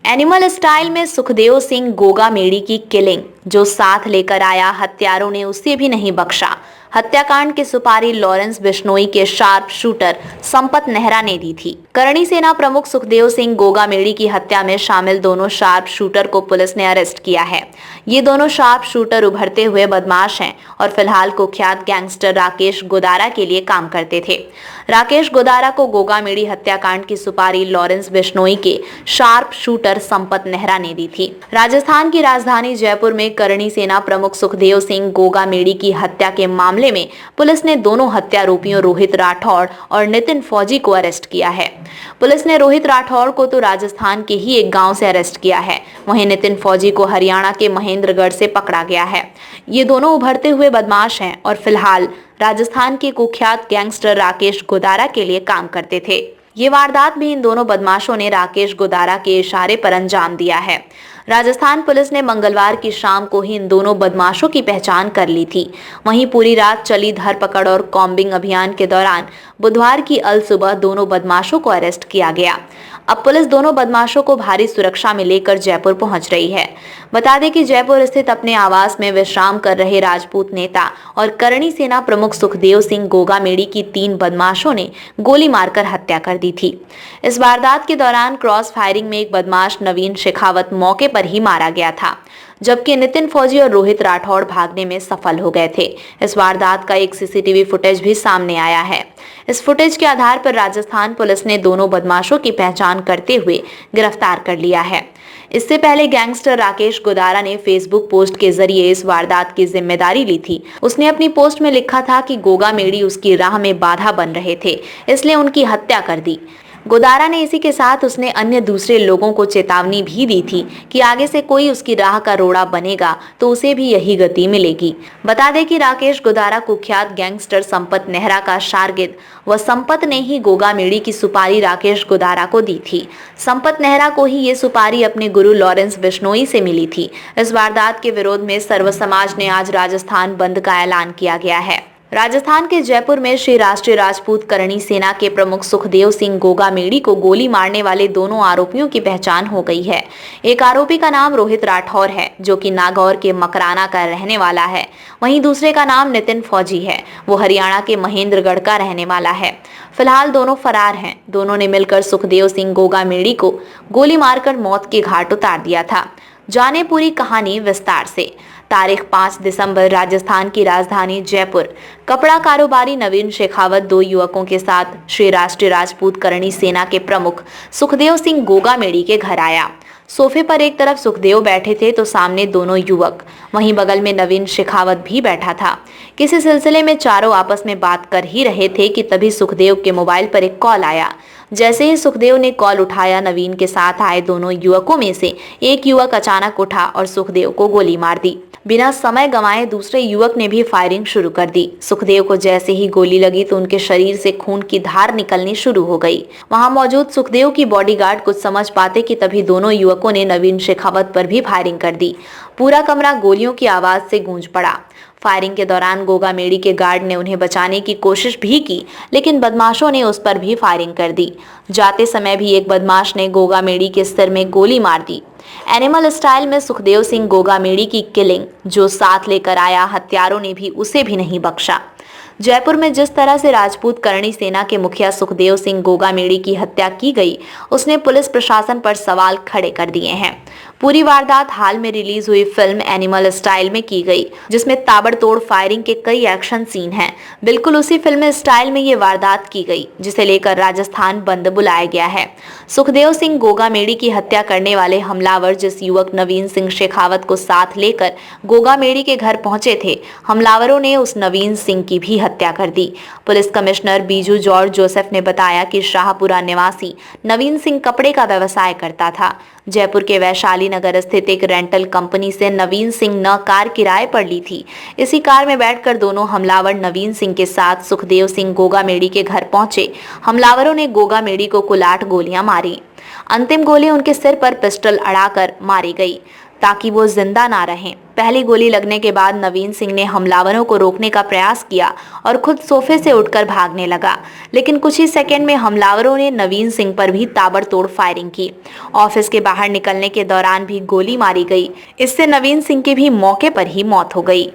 Animal style में सुखदेव सिंह गोगामेड़ी की killing, जो साथ लेकर आया हत्यारों ने उसे भी नहीं बख्शा। हत्याकांड की सुपारी लॉरेंस बिश्नोई के शार्प शूटर संपत नेहरा ने दी थी। करणी सेना प्रमुख सुखदेव सिंह गोगामेड़ी की हत्या में शामिल दोनों शार्प शूटर को पुलिस ने अरेस्ट किया है। ये दोनों शार्प शूटर उभरते हुए बदमाश हैं और फिलहाल कुख्यात गैंगस्टर राकेश गोदारा के लिए काम करते थे। राकेश गोदारा को गोगामेड़ी हत्याकांड की सुपारी लॉरेंस बिश्नोई के शार्प शूटर संपत नेहरा ने दी थी। राजस्थान की राजधानी जयपुर में करणी सेना प्रमुख सुखदेव सिंह गोगामेड़ी की हत्या के मामले में पुलिस ने दोनों हत्यारोपियों रोहित राठौड़ और नितिन फौजी को अरेस्ट किया है। पुलिस ने रोहित राठौड़ को तो राजस्थान के ही एक गांव से अरेस्ट किया है, वहीं नितिन फौजी को हरियाणा के महेंद्रगढ़ से पकड़ा गया है। ये दोनों उभरते हुए बदमाश हैं और फिलहाल राजस्थान के कुख्यात गैंगस्टर राकेश गोदारा के लिए काम करते थे। ये वारदात भी इन दोनों बदमाशों ने राकेश गोदारा के इशारे पर अंजाम दिया है। राजस्थान पुलिस ने मंगलवार की शाम को ही इन दोनों बदमाशों की पहचान कर ली थी। वहीं पूरी रात चली धरपकड़ और कॉम्बिंग अभियान के दौरान बुधवार की अल सुबह दोनों बदमाशों को अरेस्ट किया गया। अब पुलिस दोनों बदमाशों को भारी सुरक्षा में लेकर जयपुर पहुंच रही है। बता दें कि जयपुर स्थित अपने आवास में विश्राम कर रहे राजपूत नेता और करणी सेना प्रमुख सुखदेव सिंह गोगामेड़ी की 3 बदमाशों ने गोली मारकर हत्या कर दी थी। इस वारदात के दौरान क्रॉस फायरिंग में एक बदमाश नवीन शेखावत मौके पर ही मारा गया था, जबकि नितिन फौजी और रोहित राठौड़ भागने में सफल हो गए थे। इस वारदात का एक सीसीटीवी फुटेज भी सामने आया है। इस फुटेज के आधार पर राजस्थान पुलिस ने दोनों बदमाशों की पहचान करते हुए गिरफ्तार कर लिया है। इससे पहले गैंगस्टर राकेश गोदारा ने फेसबुक पोस्ट के जरिए इस वारदात की जिम्मेदारी ली थी। उसने अपनी पोस्ट में लिखा था कि गोगामेड़ी उसकी राह में बाधा बन रहे थे, इसलिए उनकी हत्या कर दी। गोदारा ने इसी के साथ उसने अन्य दूसरे लोगों को चेतावनी भी दी थी कि आगे से कोई उसकी राह का रोड़ा बनेगा तो उसे भी यही गति मिलेगी। बता दें कि राकेश गोदारा कुख्यात गैंगस्टर संपत नेहरा का शार्गिद व संपत ने ही गोगामेड़ी की सुपारी राकेश गोदारा को दी थी। संपत नेहरा को ही ये सुपारी अपने गुरु लॉरेंस बिश्नोई से मिली थी। इस वारदात के विरोध में सर्व समाज ने आज राजस्थान बंद का ऐलान किया गया है। राजस्थान के जयपुर में श्री राष्ट्रीय राजपूत करणी सेना के प्रमुख सुखदेव सिंह गोगामेड़ी को गोली मारने वाले दोनों आरोपियों की पहचान हो गई है। एक आरोपी का नाम रोहित राठौर है, जो कि नागौर के मकराना का रहने वाला है। वहीं दूसरे का नाम नितिन फौजी है, वो हरियाणा के महेंद्रगढ़ का रहने वाला है। फिलहाल दोनों फरार हैं। दोनों ने मिलकर सुखदेव सिंह गोगामेड़ी को गोली मारकर मौत के घाट उतार दिया था। जाने पूरी कहानी विस्तार से। तारीख 5 दिसंबर राजस्थान की राजधानी जयपुर कपड़ा कारोबारी नवीन शेखावत 2 युवकों के साथ श्री राष्ट्रीय राजपूत करणी सेना के प्रमुख सुखदेव सिंह गोगामेड़ी के घर आया। सोफे पर एक तरफ सुखदेव बैठे थे तो सामने दोनों युवक, वहीं बगल में नवीन शेखावत भी बैठा था। किसी सिलसिले में चारों आपस में बात कर ही रहे थे कि तभी सुखदेव के मोबाइल पर एक कॉल आया। जैसे ही सुखदेव ने कॉल उठाया, नवीन के साथ आए दोनों युवकों में से एक युवक अचानक उठा और सुखदेव को गोली मार दी। बिना समय गंवाए दूसरे युवक ने भी फायरिंग शुरू कर दी। सुखदेव को जैसे ही गोली लगी तो उनके शरीर से खून की धार निकलनी शुरू हो गई। वहां मौजूद सुखदेव की बॉडीगार्ड कुछ समझ पाते कि तभी दोनों युवकों ने नवीन शेखावत पर भी फायरिंग कर दी। पूरा कमरा गोलियों की आवाज से गूंज पड़ा। फायरिंग के दौरान गोगामेड़ी के गार्ड ने उन्हें बचाने की कोशिश भी की, लेकिन बदमाशों ने उस पर भी फायरिंग कर दी। जाते समय भी एक बदमाश ने गोगामेड़ी के सिर में गोली मार दी। एनिमल स्टाइल में सुखदेव सिंह गोगामेड़ी की किलिंग, जो साथ लेकर आया हत्यारों ने भी उसे भी नहीं बख्शा। जयपुर में जिस तरह से राजपूत करणी सेना के मुखिया सुखदेव सिंह गोगामेड़ी की हत्या की गई, उसने पुलिस प्रशासन पर सवाल खड़े कर दिए हैं। पूरी वारदात हाल में रिलीज हुई फिल्म एनिमल स्टाइल में की गई, जिसमें ताबड़तोड़ फायरिंग के कई एक्शन सीन हैं। बिल्कुल उसी फिल्म स्टाइल में ये वारदात की गई, जिसे लेकर राजस्थान बंद बुलाया गया है। सुखदेव सिंह गोगामेड़ी की हत्या करने वाले हमलावर जिस युवक नवीन सिंह शेखावत को साथ लेकर गोगामेड़ी के घर पहुंचे थे, हमलावरों ने उस नवीन सिंह की भी हत्या कर दी। पुलिस कमिश्नर बीजू जॉर्ज जोसेफ ने बताया कि शाहपुरा निवासी नवीन सिंह कपड़े का व्यवसाय करता था। जयपुर के वैशाली नगर स्थित एक रेंटल कंपनी से नवीन सिंह ने कार किराए पर ली थी। इसी कार में बैठकर दोनों हमलावर नवीन सिंह के साथ सुखदेव सिंह गोगामेड़ी के घर पहुंचे। हमलावरों ने गोगामेड़ी को कुल 8 गोलियां मारी। अंतिम गोली उनके सिर पर पिस्टल अड़ाकर मारी गई। ताकि वो जिंदा ना रहें। पहली गोली लगने के बाद नवीन सिंह ने हमलावरों को रोकने का प्रयास किया और खुद सोफे से उठकर भागने लगा, लेकिन कुछ ही सेकंड में हमलावरों ने नवीन सिंह पर भी ताबड़तोड़ फायरिंग की। ऑफिस के बाहर निकलने के दौरान भी गोली मारी गई। इससे नवीन सिंह की भी मौके पर ही मौत हो गई।